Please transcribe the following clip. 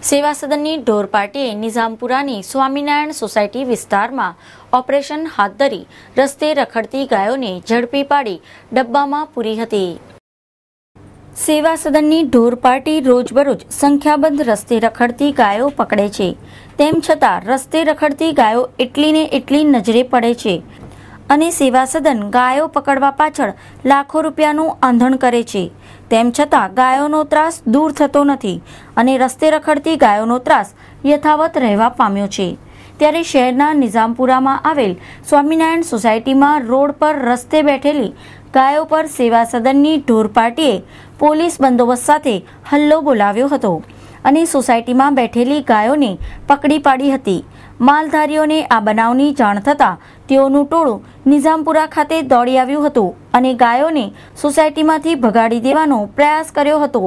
સેવા સદનની ઢોર પાર્ટીએ નિઝામપુરાની સ્વામિનારાયણ સોસાયટી વિસ્તારમાં ઓપરેશન હાથ ધરી રસ્તે રખડતી ગાયોને ઝડપી પાડી ડબ્બામાં પૂરી હતી। સેવા સદનની ઢોર પાર્ટી રોજબરોજ સંખ્યાબંધ રસ્તે રખડતી ગાયો પકડે છે, તેમ છતાં રસ્તે રખડતી ગાયો એટલી ને એટલી નજરે પડે છે અને સેવા સદન ગાયો પકડવા પાછળ લાખો રૂપિયાનું આંધણ કરે છે, તેમ છતાં ગાયોનો ત્રાસ દૂર થતો નથી અને રસ્તે રખડતી ગાયોનો ત્રાસ યથાવત રહેવા પામ્યો છે। ત્યારે શહેરના નિઝામપુરામાં આવેલ સ્વામિનારાયણ સોસાયટીમાં રોડ પર રસ્તે બેઠેલી ગાયો પર સેવા સદનની ઢોર પાર્ટીએ પોલીસ બંદોબસ્ત સાથે હલ્લો બોલાવ્યો હતો અને સોસાયટીમાં બેઠેલી ગાયોને પકડી પાડી હતી। માલધારીઓને આ બનાવની જાણ થતાં તેઓનું ટોળું નિઝામપુરા ખાતે દોડી આવ્યું હતું અને ગાયોને સોસાયટીમાંથી ભગાડી દેવાનો પ્રયાસ કર્યો હતો।